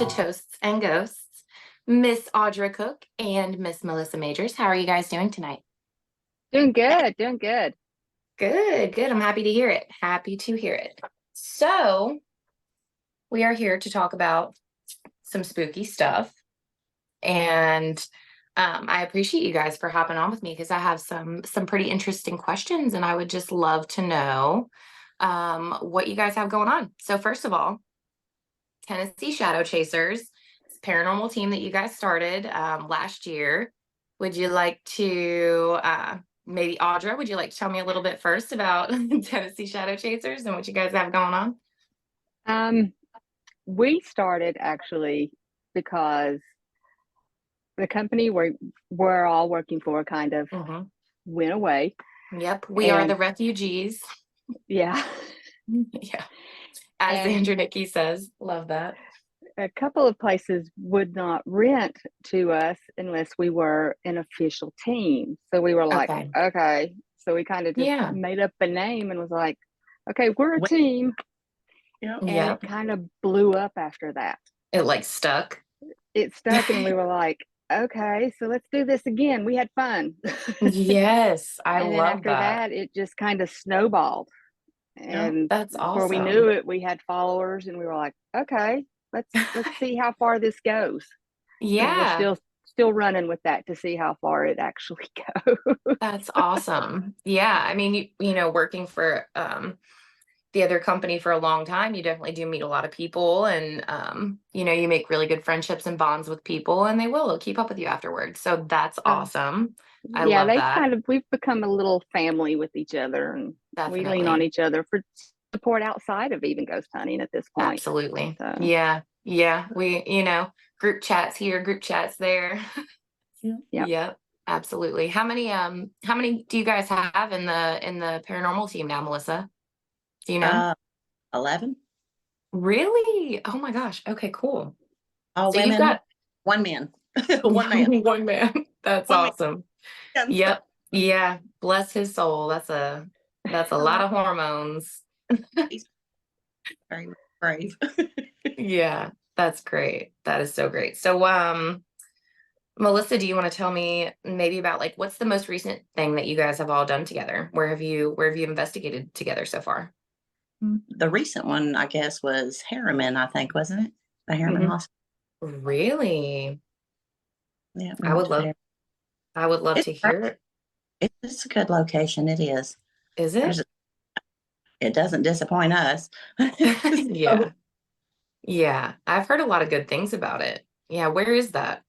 to Toasts and Ghosts, Miss Audra Cook and Miss Melissa Majors. How are you guys doing tonight? Doing good, doing good. Good, good. I'm happy to hear it. Happy to hear it. So, we are here to talk about some spooky stuff. And I appreciate you guys for hopping on with me because I have some pretty interesting questions and I would just love to know what you guys have going on. So, first of all, Tennessee Shadow Chasers, it's a paranormal team that you guys started last year. Would you like to, maybe Audra, would you like to tell me a little bit first about Tennessee Shadow Chasers and what you guys have going on? Um, we started actually because the company we're all working for kind of Hmm. went away. Yep, we are the And refugees. yeah, Yeah, as and Andrew Nicky says, love that. a couple of places would not rent to us unless we were an official team. So we were like, Okay. okay. So we kind of just Yeah. made up a name and was like, okay, we're a Well, team. yeah. And Yep. it kind of blew up after that. It like stuck. It stuck and we were like, okay, so let's do this again. We had fun. Yes, I And then love after that. that, it just kind of snowballed. Yeah. And That's before we knew awesome. it, we had followers and we were like, okay, let's see how far this goes. And we're Yeah, still running with that to see how far it actually goes. that's awesome. Yeah, I mean, working for the other company for a long time, you definitely do meet a lot of people and you make really good friendships and bonds with people and they'll keep up with you afterwards. So that's Uh, awesome. I yeah, love that. we've become a little family with each other and we lean on Definitely. each other for support outside of even ghost hunting at this point. Absolutely. So, Yeah. Yeah. Group chats here, group chats there. Yeah. yeah. Yep. Absolutely. How many do you guys have in the paranormal team now, Melissa? Do you know? Uh, 11, Really? Oh my gosh. Okay, cool. all So you've women, got one man, one man, one man. That's one man. awesome. And Yep. Yeah. Bless his soul. That's a lot of hormones. he's very brave. Yeah. That's great. That is so great. So Melissa, do you want to tell me maybe about like what's the most recent thing that you guys have all done together? Where have you investigated together so far? The recent one, I guess, was Harriman, I think, wasn't it? The Harriman Hmm. Hospital. Really? Yeah, we I went would to love there. I would love It's to great. hear it. It's a good location. It is. Is it? There's, it doesn't disappoint us. So, Yeah. Yeah. I've heard a lot of good things about it. Yeah, where is that?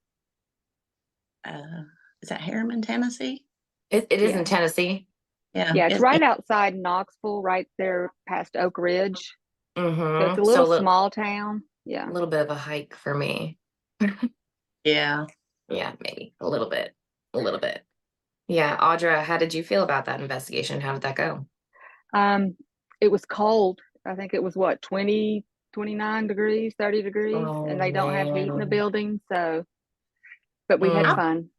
uh, is that Harriman, Tennessee? It is in Yeah. Tennessee. Yeah, Yeah, it's right outside Knoxville, right there past Oak Ridge. So it's a So little small town. a Yeah. little bit of a hike for me. yeah. Yeah, maybe a little bit. A little bit. Yeah, Audra, how did you feel about that investigation? How did that go? Um, it was cold. I think it was what, 20, 29 degrees, 30 degrees, Oh and they don't have heat in the man. building. So, but we had I, Mm. fun.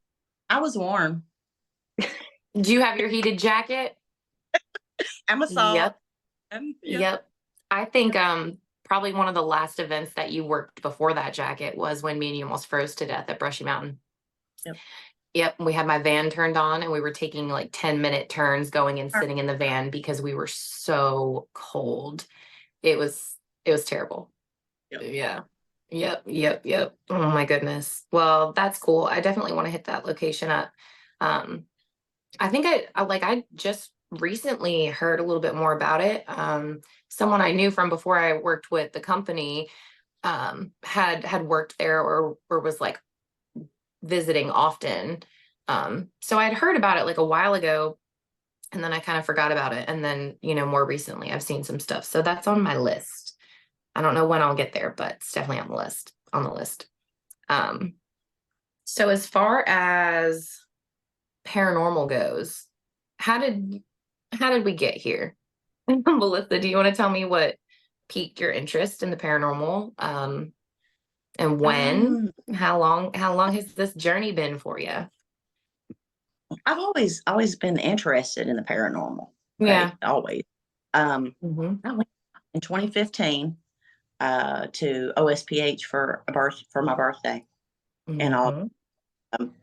I was warm. Do you have your heated jacket? I'm a salt. Yep. And yeah. Yep. I think probably one of the last events that you worked before that jacket was when me and you almost froze to death at Brushy Mountain. Yep. Yep, we had my van turned on and we were taking like 10-minute turns going and sitting in the van because we were so cold. It was terrible. Yep. Yeah. Yep, yep, yep. Oh my goodness. Well, that's cool. I definitely want to hit that location up. Um, I think I just recently heard a little bit more about it. Someone I knew from before I worked with the company had worked there or was like visiting often. So I'd heard about it like a while ago and then I kind of forgot about it. And then, more recently I've seen some stuff. So that's on my list. I don't know when I'll get there, but it's definitely on the list. Um, so as far as paranormal goes, how did how did we get here? Melissa, do you want to tell me what piqued your interest in the paranormal? And when? Um, How long has this journey been for you? I've always been interested in the paranormal. Yeah. Okay, always. Um, Hmm. I went in 2015. to OSPH for my birthday and all. Mhm. Um,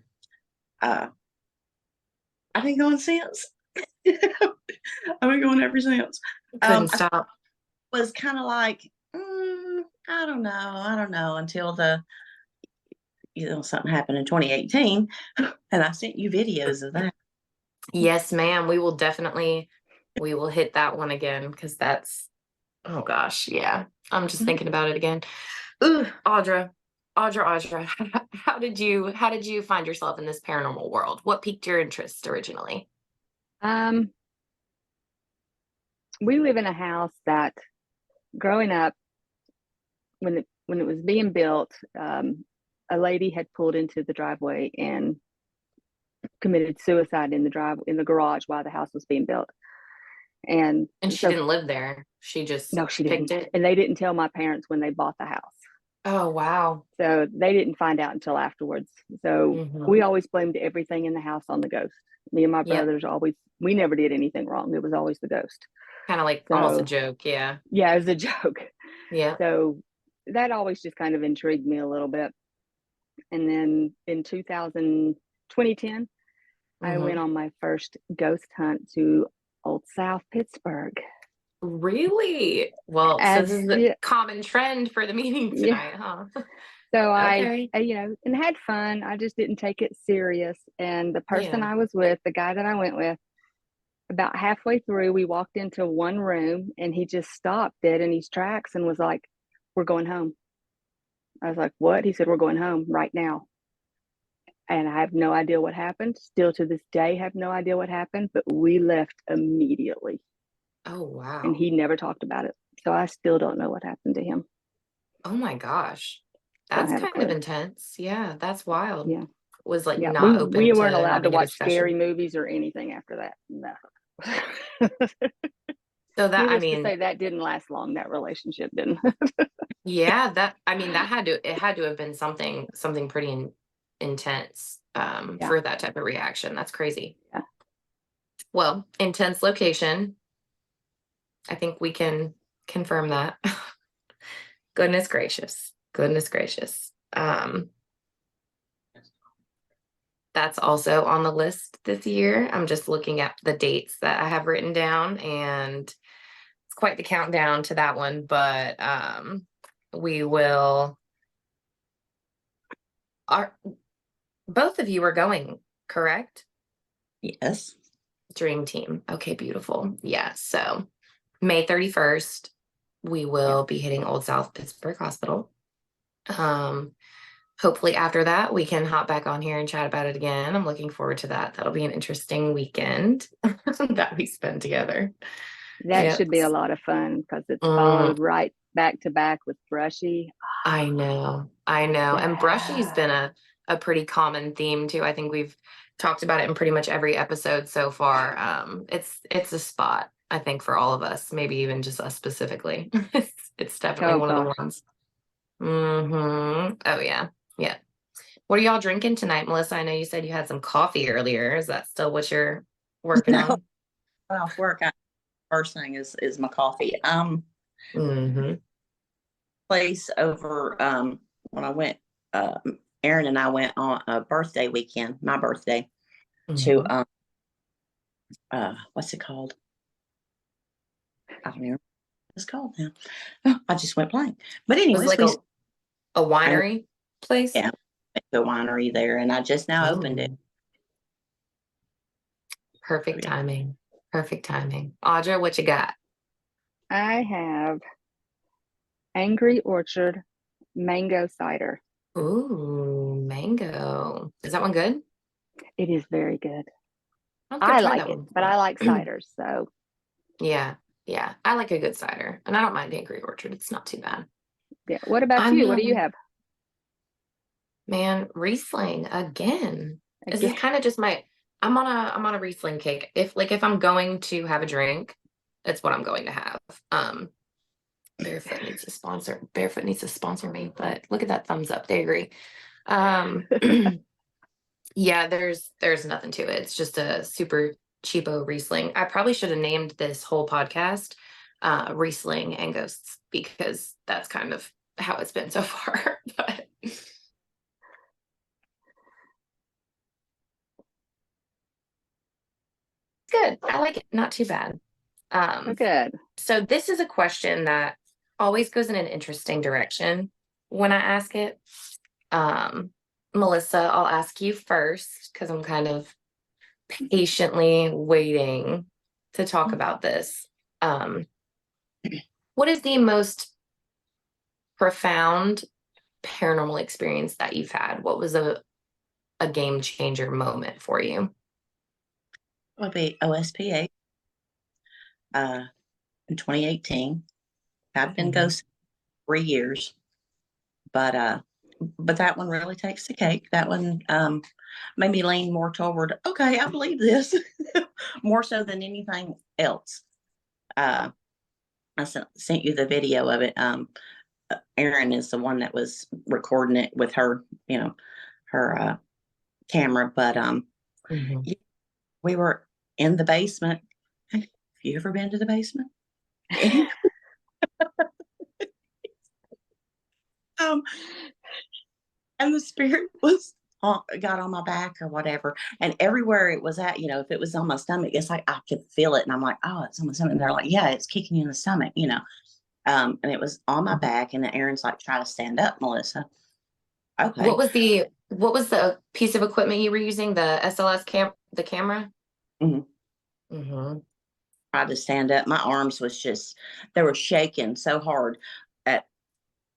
uh, I've been going since. I've been going ever since. Couldn't I stop. was kind of like, I don't know until something happened in 2018, and I sent you videos of that. Yes, ma'am. We will hit that one again because oh gosh, yeah. I'm just Mhm. thinking about it again. Ooh, Audra, how did you find yourself in this paranormal world? What piqued your interest originally? Um, we live in a house that growing up, when it was being built, a lady had pulled into the driveway and committed suicide in the garage while the house was being built. And And she so, didn't live there. She just no, she picked didn't. it. And they didn't tell my parents when they bought the house. Oh, wow. So they didn't find out until afterwards. So Hmm. we always blamed everything in the house on the ghost. Me and my Yep. brothers we never did anything wrong. It was always the ghost. Kind of like almost a So joke. Yeah. yeah, it was a joke. Yeah. So that always just kind of intrigued me a little bit. And then in 2010, I went Hmm. on my first ghost hunt to Old South Pittsburgh. Really? Well, so As this is the yeah, common trend for the meeting yeah. tonight, huh? So Okay. and had fun. I just didn't take it serious. And the person Yeah. I was with, the guy that I went with, about halfway through, we walked into one room and he just stopped dead in his tracks and was like, "We're going home." I was like, "What?" He said, "We're going home right now." And I have no idea what happened. Still to this day, have no idea what happened, but we left immediately Oh, and wow. he never talked about it. So I still don't know what happened to him. Oh my gosh. Don't That's have a kind of clue. intense. Yeah, that's wild. Yeah. Was like Yeah. not We open weren't to allowed to having a watch scary discussion. movies or anything after that. No. So that, I Needless to mean, say, that didn't last long. That relationship didn't. yeah, that, I mean, it had to have been something pretty intense, Yeah. for that type of reaction. That's crazy. Yeah. Well, intense location. I think we can confirm that. Goodness gracious. Goodness gracious. That's also on the list this year. I'm just looking at the dates that I have written down, and it's quite the countdown to that one, but we will are both of you are going, correct? Yes. Dream team. Okay, beautiful. Yeah, so May 31st, we Yeah. will be hitting Old South Pittsburgh Hospital. Um, Hopefully after that we can hop back on here and chat about it again. I'm looking forward to that. That'll be an interesting weekend that we spend together. That Yep. should be a lot of fun because it's Mm, followed right back to back with Brushy. I know. I know. And brushy's Yeah. been a pretty common theme too. I think we've talked about it in pretty much every episode so far. It's a spot, I think, for all of us, maybe even just us specifically. It's definitely Oh one of the gosh. ones. Oh yeah. Yeah. What are y'all drinking tonight, Melissa? I know you said you had some coffee earlier. Is that still what you're working No, on? off work. First thing is my coffee. Mm-hmm. Place over when I went. Aaron and I went on a birthday weekend, my birthday, to Mm-hmm. what's it called? I don't know what it's called now. Oh, I just went blank. But Was it anyways, like a I went, winery place? yeah, went to a winery there, and I just now opened it. Ooh, So perfect yeah. timing. Perfect timing. Audra, what you got? I have Angry Orchard mango cider. Ooh, mango. Is that one good? It is very good. I'll have to I try like that it, one but I before. like ciders. So Yeah, yeah. I like a good cider, and I don't mind Angry Orchard. It's not too bad. yeah. What about I'm you? What do you have? Man, Riesling again. This is Again. kind of just I'm on a Riesling kick. If I'm going to have a drink, it's what I'm going to have. Barefoot needs to sponsor me, but look at that thumbs up. They agree. Um yeah, there's nothing to it. It's just a super cheapo Riesling. I probably should have named this whole podcast Riesling and ghosts, because that's kind of how it's been so far. But good. I like it. Not too bad. Oh, good. So this is a question that always goes in an interesting direction when I ask it. Melissa, I'll ask you first because I'm kind of patiently waiting to talk about this. Um, what is the most profound paranormal experience that you've had? What was a game changer moment for you? Would be OSPA in 2018. I've been Mhm. ghosted 3 years, but but that one really takes the cake. That one made me lean more toward, okay, I believe this more so than anything else. Uh, I sent you the video of it. Erin is the one that was recording it with her, her camera. But Mhm. yeah, we were in the basement. Have you ever been to the basement? um, and the spirit was got on my back or whatever, and everywhere it was at, if it was on my stomach, it's like I could feel it, and I'm like, oh, it's on my stomach. And they're like, yeah, it's kicking you in the stomach. And it was on my back, and Aaron's like, try to stand up, Melissa. What Okay. was the piece of equipment you were using? The the camera? Mhm. Hmm. Tried to stand up. My arms was just, they were shaking so hard at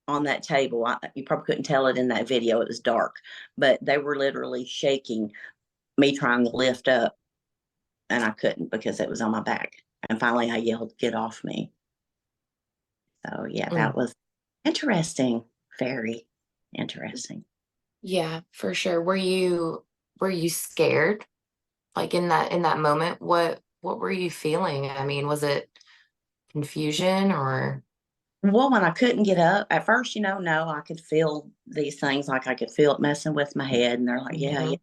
on that table. You probably couldn't tell it in that video. It was dark, but they were literally shaking me trying to lift up, and I couldn't because it was on my back. And finally I yelled, get off me. So yeah, that was interesting. Very interesting. Yeah, for sure. Were you scared? Like in that moment, what were you feeling? I mean, was it confusion or Well, when I couldn't get up at first, no, I could feel these things, like I could feel it messing with my head, and they're like, yeah, yeah, Mhm.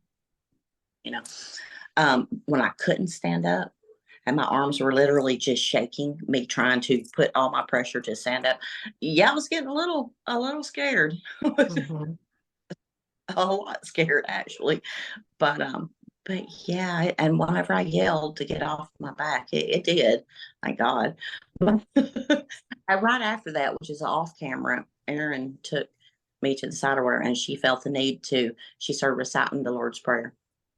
you know. When I couldn't stand up and my arms were literally just shaking, me trying to put all my pressure to stand up. Yeah, I was getting a little scared. Mhm. A lot scared actually. But yeah, and whenever I yelled to get off my back, it did. Thank God. And right after that, which is off camera, Erin took me to the side of her, and she felt the need to. She started reciting the Lord's Prayer.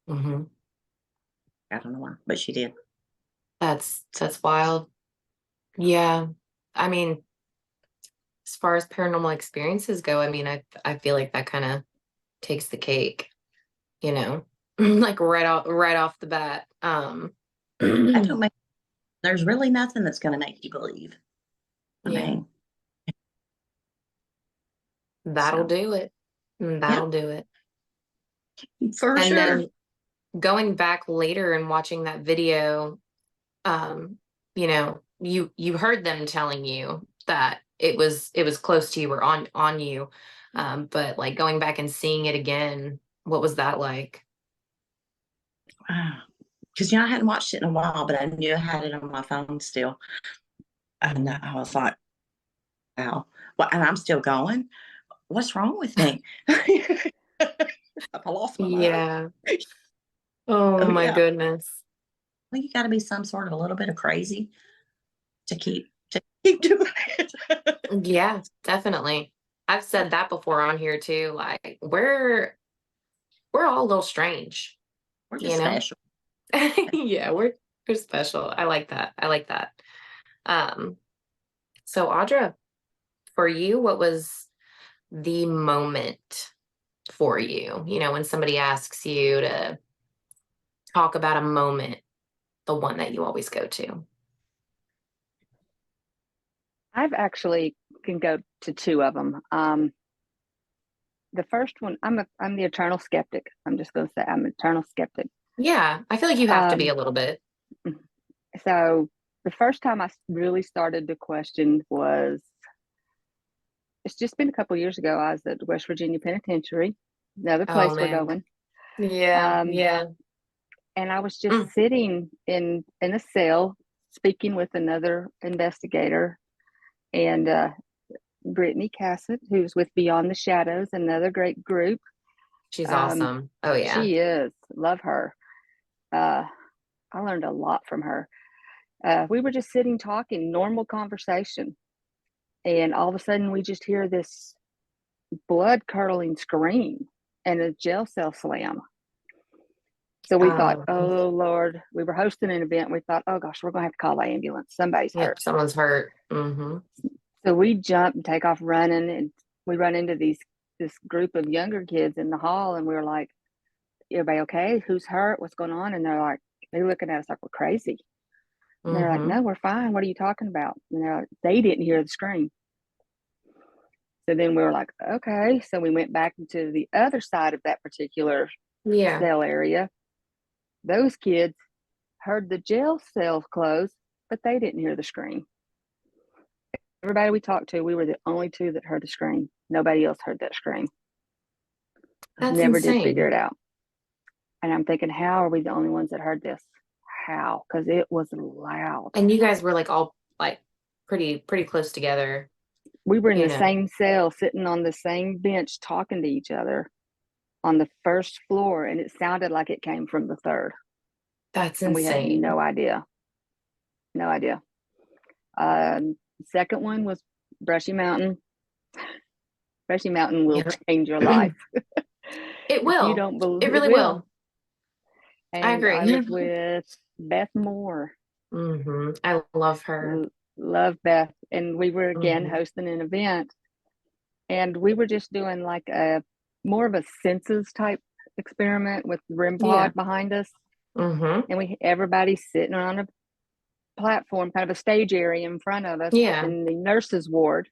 Mhm. I don't know why, but she did. That's wild. Yeah. I mean, as far as paranormal experiences go, I mean, I feel like that kind of takes the cake, you know, like right off the bat. That don't make. There's really nothing that's going to make you believe. I Yeah, mean, that'll so do it. yeah, That'll do it. for And sure. then going back later and watching that video, you heard them telling you that it was close to you or on you. But like going back and seeing it again, what was that like? Because I hadn't watched it in a while, but I knew I had it on my phone still, and I was like, wow. Well, and I'm still going. What's wrong with me? Have I lost my mind? Yeah. Oh Oh my yeah. goodness. Well, you got to be some sort of a little bit of crazy to keep doing it. Yeah, definitely. I've said that before on here too. Like we're all a little strange, We're just you know? special. Yeah, we're special. I like that. I like that. Um, so Audra, for you, what was the moment for you? You know, when somebody asks you to talk about a moment, the one that you always go to. I've actually can go to two of them. The first one, I'm the eternal skeptic. I'm just going to say I'm an eternal skeptic. Yeah, I feel like you have to be Um, a little bit. so the first time I really started to question was, it's just been a couple years ago. I was at West Virginia Penitentiary, another Oh place we're man. going. Yeah, Um, yeah. and I was just Mm, sitting in a cell, speaking with another investigator, and Brittany Cassett, who's with Beyond the Shadows, another great group. She's awesome. Oh yeah. She is. Love her. I learned a lot from her. We were just sitting talking, normal conversation, and all of a sudden we just hear this blood curdling scream and a jail cell slam. So we thought, oh Lord, we were hosting an event. We thought, oh gosh, we're gonna have to call the ambulance. Somebody's hurt. Someone's hurt. Mm-hmm. So we jump and take off running, and we run into this group of younger kids in the hall, and we were like, everybody okay? Who's hurt? What's going on? And they're looking at us like we're crazy. And they're like, no, we're fine. What are you talking about? And they're like, they didn't hear the scream. So then we were like, okay. So we went back into the other side of that particular cell area. Those kids heard the jail cells close, but they didn't hear the scream. Everybody we talked to, we were the only two that heard the scream. Nobody else heard that scream. That's Never insane. did figure it out. And I'm thinking, how are we the only ones that heard this? How? Because it was loud. And you guys were like all like pretty close together. We were in the same cell, sitting on the same bench, talking to each other on the first floor, and it sounded like it came from the third. That's and insane. We had no idea. No idea. Second one was Brushy Mountain. Brushy Mountain will change your life. It will. You don't believe it really will. And I agree. I was with Beth Moore. I love her. Love Beth. And we were again hosting an event, and we were just doing like a more of a senses type experiment with the REM pod behind us. And everybody's sitting on a platform, kind of a stage area in front of us in the nurses' ward.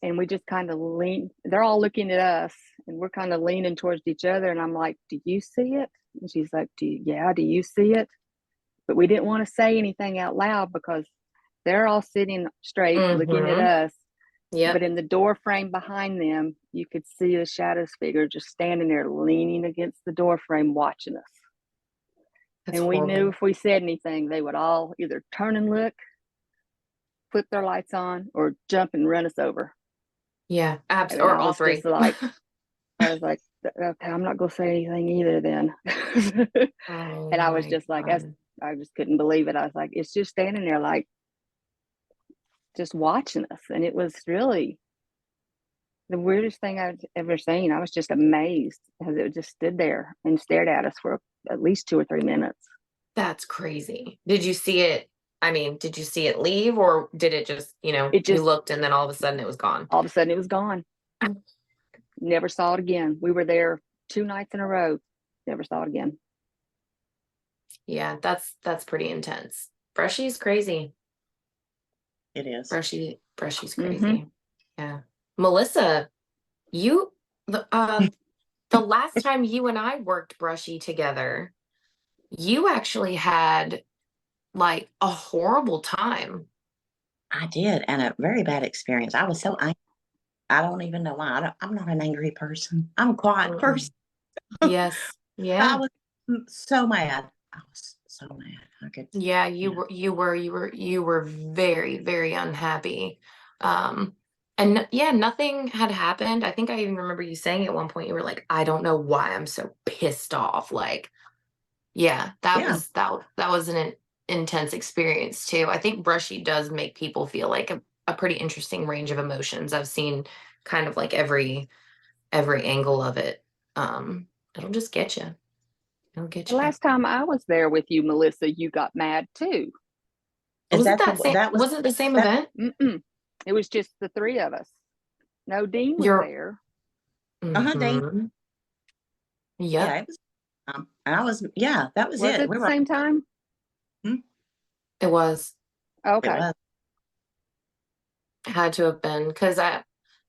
And we just kind of lean, they're all looking at us, and we're kind of leaning towards each other. And I'm like, do you see it? And she's like, do you see it? But we didn't want to say anything out loud because they're all sitting straight looking at us. But in the door frame behind them, you could see the shadows figure just standing there leaning against the door frame watching us. That's and horrible. We knew if we said anything, they would all either turn and look, put their lights on, or jump and run us over. Yeah, absolutely. Or all three. I was like, okay, I'm not going to say anything either then. And I was just like, I just couldn't believe it. I was like, it's just standing there like, just watching us. And it was really the weirdest thing I've ever seen. I was just amazed because it just stood there and stared at us for at least 2 or 3 minutes. That's crazy. Did you see it? I mean, did you see it leave, or did it just, you looked and then all of a sudden it was gone? All of a sudden it was gone. Never saw it again. We were there 2 nights in a row. Never saw it again. Yeah, that's pretty intense. Brushy's crazy. It is. Brushy's crazy. Yeah. Melissa, the last time you and I worked Brushy together, you actually had like a horrible time. I did, and a very bad experience. I was so angry. I don't even know why. I'm not an angry person. I'm a quiet person. Yes. Yeah. I was so mad. I was so mad. Yeah, you were very, very unhappy. And nothing had happened. I think I even remember you saying at one point, you were like, I don't know why I'm so pissed off. Like, that was an intense experience too. I think Brushy does make people feel like a pretty interesting range of emotions. I've seen kind of like every angle of it. It'll just get you. It'll get you. The last time I was there with you, Melissa, you got mad too. Was it the same event? It was just the 3 of us. No, Dean was there. Dean. Yeah, it was. And I was. Yeah, that was it. Was it the same time? It was. Okay. It was. Had to have been, because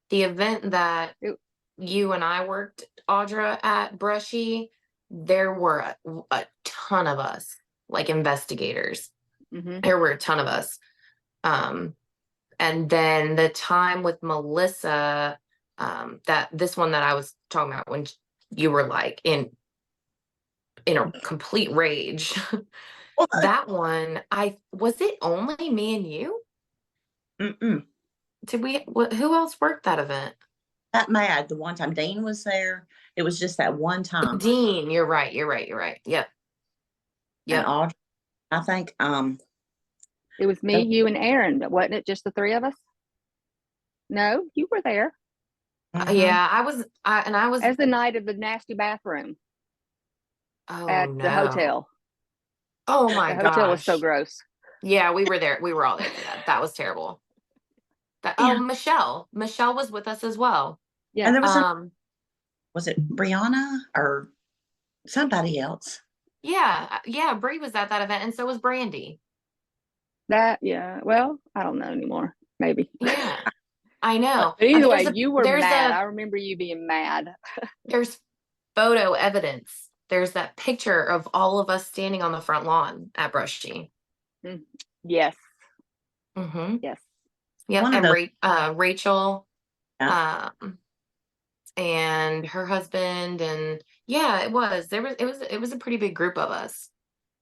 the event that you and I worked, Audra, at Brushy, there were a ton of us, like investigators. There were a ton of us. And then the time with Melissa, this one that I was talking about when you were like in a complete rage. That one, was it only me and you? Mm-mm. Who else worked that event? That mad the one time Dean was there. It was just that one time. Dean, you're right. Yep. And Yep. Audra, I think It was me, there, you, and Aaron, but wasn't it just the three of us? No, you were there mhm. Yeah, I was, as the night of the nasty bathroom oh at the no. hotel. Oh my The hotel was so gosh. gross. Yeah, we were there. We were all there for that. That was terrible. Yeah. Michelle. Michelle was with us as well. And Yeah, there was Um, was it Brianna or somebody else? yeah, Bree was at that event, and so was Brandy. yeah. Well, I don't know anymore. Maybe. Yeah, I know. But either way, you were There's mad. a I remember you being mad. there's photo evidence. There's that picture of all of us standing on the front lawn at Brushy. Mm, yes, Mm-hmm. yes. Yep, One of and those. Rachel, Yeah. um, and her husband, and yeah, it was a pretty big group of us.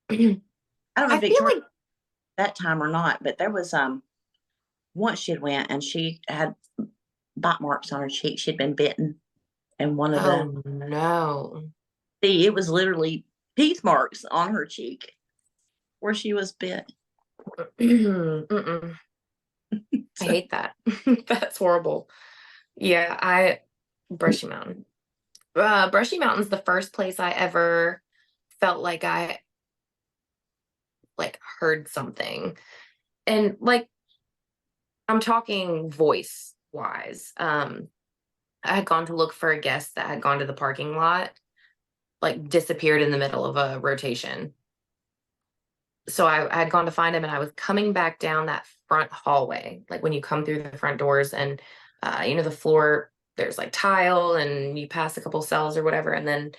I don't know I if feel Victoria like that time or not, but there was once she had went and she had bite marks on her cheek. She'd been bitten, and one of the oh no. see it was literally teeth marks on her cheek where she was bit. Mm-mm. I So, hate that. That's horrible. Yeah, Brushy Mountain. Brushy Mountain's the first place I ever felt like I like heard something. And like I'm talking voice wise. I had gone to look for a guest that had gone to the parking lot, like disappeared in the middle of a rotation. So I had gone to find him and I was coming back down that front hallway, like when you come through the front doors and the floor, there's like tile and you pass a couple cells or whatever. And then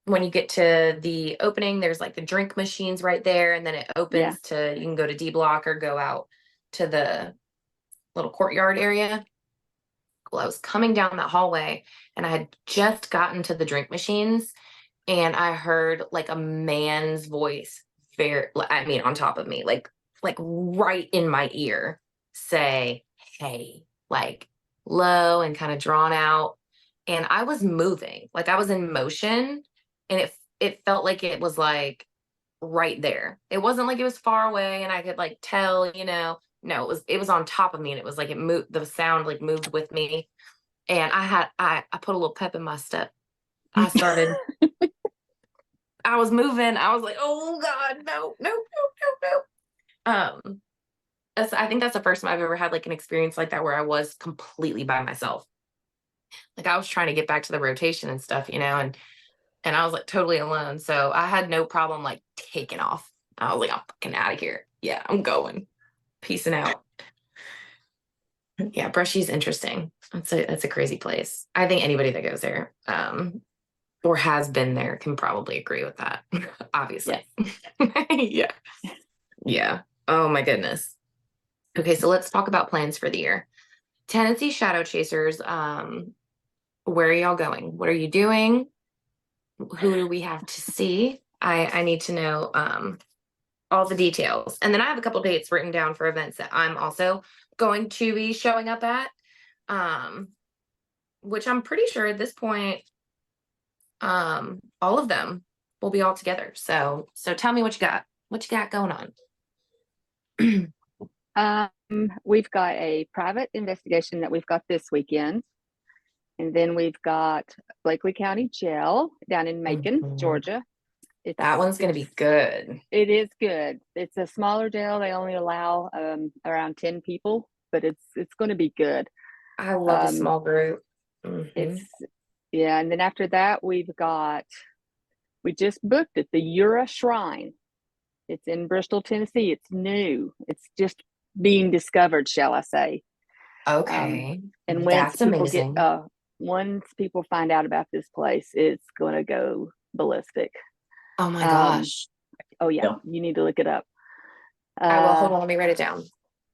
when you get to the opening, there's like the drink machines right there, and then it Yeah, opens to you can go to D block or go out to the little courtyard area. Well, I was coming down that hallway and I had just gotten to the drink machines and I heard like a man's voice I mean, on top of me, like right in my ear say, hey, like low and kind of drawn out. And I was moving, like I was in motion, and it felt like it was like right there. It wasn't like it was far away and I could like tell, no, it was on top of me, and it was like it moved, the sound like moved with me. And I put a little pep in my step. I started I was moving. I was like, oh God, no, no, no, no, no. I think that's the first time I've ever had like an experience like that where I was completely by myself. Like I was trying to get back to the rotation and stuff, and I was like totally alone. So I had no problem like taking off. I was like, I'm fucking out of here. Yeah, I'm going. Peacing out. Yeah, Brushy's interesting. That's a crazy place. I think anybody that goes there, or has been there can probably agree with that. yes. Obviously. Yeah. Yeah. Oh my goodness. Okay, so let's talk about plans for the year. Tennessee Shadow Chasers, where are y'all going? What are you doing? Who do we have to see? I need to know all the details. And then I have a couple dates written down for events that I'm also going to be showing up at. Um, which I'm pretty sure at this point, all of them will be all together. So tell me what you got. What you got going on? We've got a private investigation that we've got this weekend. And then we've got Blakely County Jail down in Macon, Mhm. Georgia. That one's gonna be good. It is good. It's a smaller jail. They only allow around 10 people, but it's going to be good. I love a Um, small group. it's Mhm. yeah, and then after that we just booked it, the Ura Shrine. It's in Bristol, Tennessee. It's new. It's just being discovered, shall I say. Um, Okay, and that's amazing. once people find out about this place, it's going to go ballistic. Oh my Um, gosh. oh yeah, yeah. you need to look it up. I will. Uh, Hold on, let me write it down.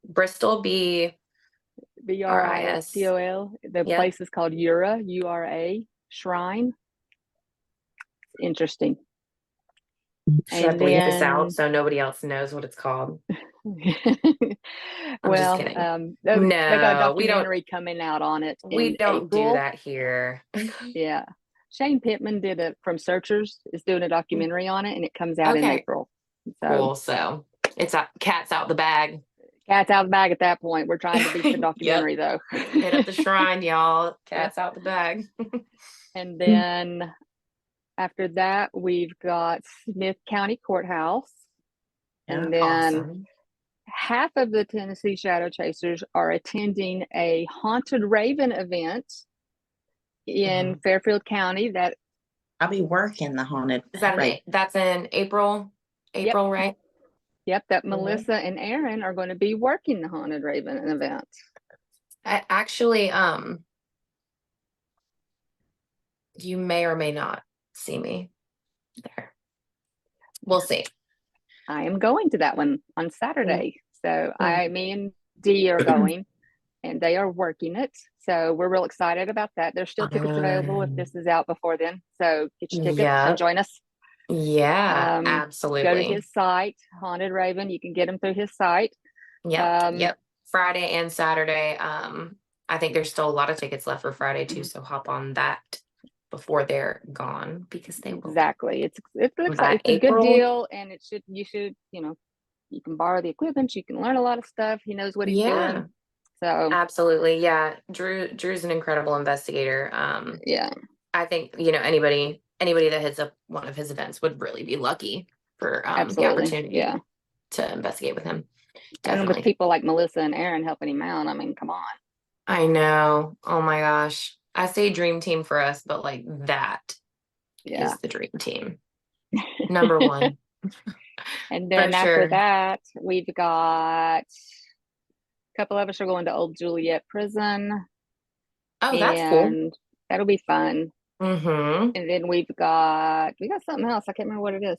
Bristol BRIS. Bristol. The Yep. place is called Ura, Ura Shrine. It's interesting. Should I And bleep this out then, so nobody else knows what it's called? I'm just well, kidding. they got a No, documentary coming out on it we in don't do April. that here. Yeah. Shane Pittman did it from Searchers, is doing a documentary on it, and it comes out in Okay, April. So cool. So it's out, cat's out the bag. cat's out of the bag at that point. We're trying to beat the Yep. documentary though. Hit up the shrine, y'all. Cat's out the bag. And then after that, we've got Smith County Courthouse. Yeah. And then Awesome. half of the Tennessee Shadow Chasers are attending a Haunted Raven event in Fairfield County. That I'll be working the haunted. Is that Raven. that's in April? Yep. April, right? that Melissa and Aaron are going to be working the Haunted Raven event. I actually, you may or may not see me there. We'll see. I am going to that one on Saturday. So me and Dee are going, and they are working it. So we're real excited about that. There's still tickets available if this is out before then. So get your tickets and join us. Yeah, Go to absolutely. his site, Haunted Raven. You can get them through his site. Yep. Friday and Saturday. I think there's still a lot of tickets left for Friday too. So hop on that before they're gone, because they will. Exactly. It's By a good April? deal, and you should, you can borrow the equipment. You can learn a lot of stuff. He knows what he's doing. So Absolutely. Yeah. Drew's an incredible investigator. yeah, I think, anybody that hits up one of his events would really be lucky for the absolutely. opportunity Yeah. to investigate with him. And Definitely. with people like Melissa and Aaron helping him out, I mean, come on. I know. Oh my gosh. I say dream team for us, but like that is the dream team. Number one. And then after that, we've got a couple of us are going to Old Juliet Prison. Oh, that's cool. That'll be fun. Mm-hmm. And then we got something else. I can't remember what it is.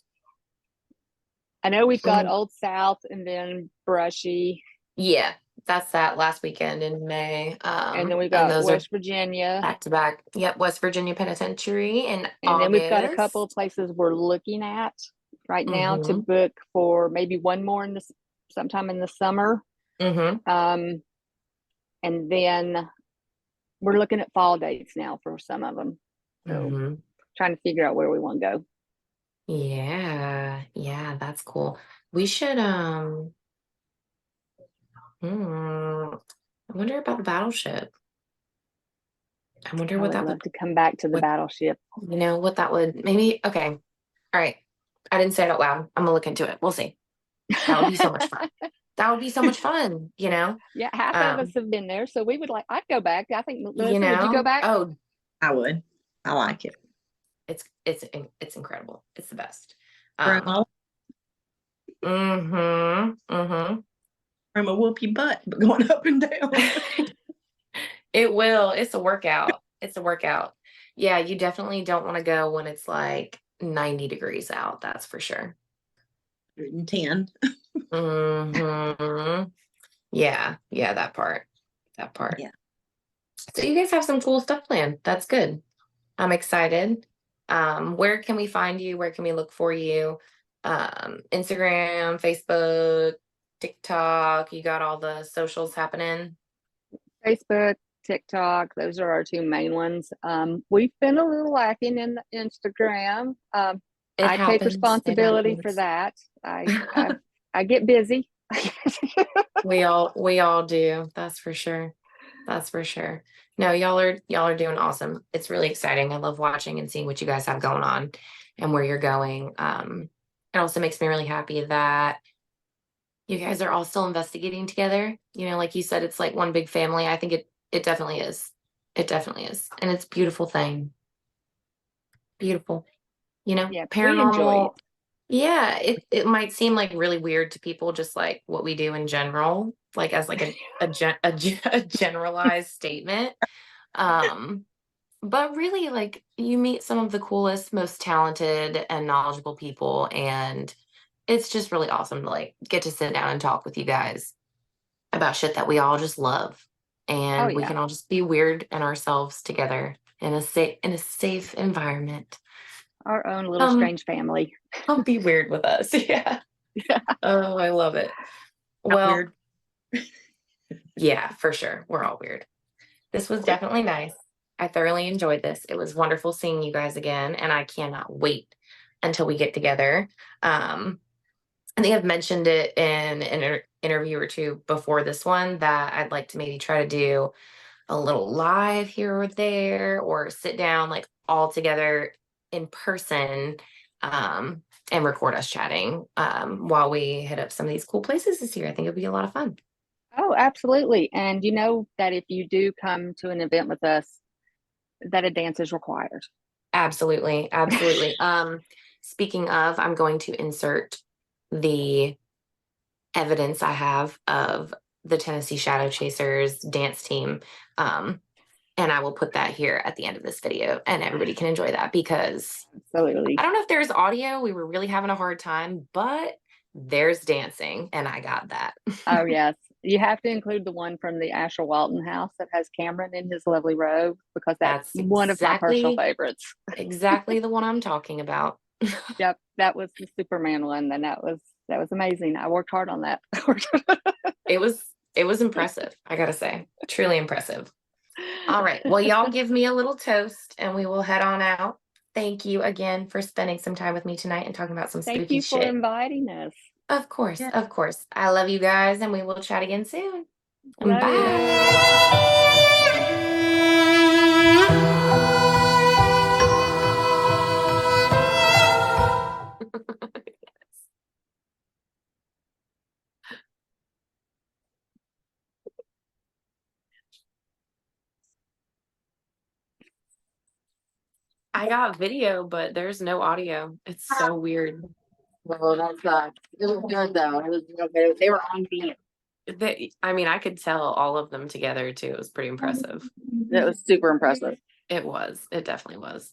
I know we've got Old South and then Brushy. Yeah, that's that last weekend in May. And then we've got West Virginia. Back to back. Yep, West Virginia Penitentiary in August. And then we've got a couple of places we're looking at right now to book for maybe one more sometime in the summer. And then we're looking at fall dates now for some of them. So trying to figure out where we want to go. Yeah, that's cool. We should I wonder about the battleship. I wonder what that would love to come back to the battleship. What that would maybe. Okay. All right. I didn't say it out loud. I'm gonna look into it. We'll see. That would be so much fun. That would be so much fun, Yeah, half of us have been there, so we would I'd go back. I think, Melissa, would you go back? Oh, I would. I like it. It's incredible. It's the best. Grandma. Grandma whoop your butt, but going up and down. It will. It's a workout. Yeah, you definitely don't want to go when it's like 90 degrees out. That's for sure. 110. Yeah, that part. Yeah. So you guys have some cool stuff planned. That's good. I'm excited. Where can we find you? Where can we look for you? Instagram, Facebook, TikTok. You got all the socials happening? Facebook, TikTok, those are our two main ones. We've been a little lacking in the Instagram. I take responsibility for that. I get busy. We all do. That's for sure. No, y'all are doing awesome. It's really exciting. I love watching and seeing what you guys have going on and where you're going. It also makes me really happy that you guys are all still investigating together. Like you said, it's like one big family. I think it definitely is. It definitely is. And it's a beautiful thing. Beautiful. Yeah, paranormal. Yeah, it might seem like really weird to people, just like what we do in general, like as like a generalized statement. But really, like, you meet some of the coolest, most talented and knowledgeable people, and it's just really awesome to like get to sit down and talk with you guys about shit that we all just love, and we can all just be weird and ourselves together in a safe environment. Our own little Um, strange family. Don't be weird with us. Yeah. Yeah. Oh, I love it. Not Well, weird. yeah, for sure. We're all weird. This was definitely nice. I thoroughly enjoyed this. It was wonderful seeing you guys again, and I cannot wait until we get together. I think I've mentioned it in an interview or two before this one that I'd like to maybe try to do a little live here or there, or sit down like all together in person, and record us chatting while we hit up some of these cool places this year. I think it'd be a lot of fun. Oh, absolutely. And you know that if you do come to an event with us, that a dance is required. Absolutely, absolutely. Speaking of, I'm going to insert the evidence I have of the Tennessee Shadow Chasers dance team. And I will put that here at the end of this video, and everybody can enjoy that, because Absolutely. I don't know if there's audio. We were really having a hard time, but there's dancing, and I got that. Oh, yes. You have to include the one from the Asher Walton house that has Cameron in his lovely robe, because that's That's one of my personal exactly favorites. exactly the one I'm talking about. Yep, that was the Superman one, and that was amazing. I worked hard on that. It was impressive, I gotta say. Truly impressive. All right. Well, y'all give me a little toast and we will head on out. Thank you again for spending some time with me tonight and talking about some Thank spooky you for shit. inviting us. Of course, Yeah. of course. I love you guys, and we will chat again soon. Love you. Bye. I got video, but there's no audio. It's so weird. Well, that's it was good though. It was real good. They were on beat. I mean, I could tell all of them together too. It was pretty impressive. It was super impressive. It was. It definitely was.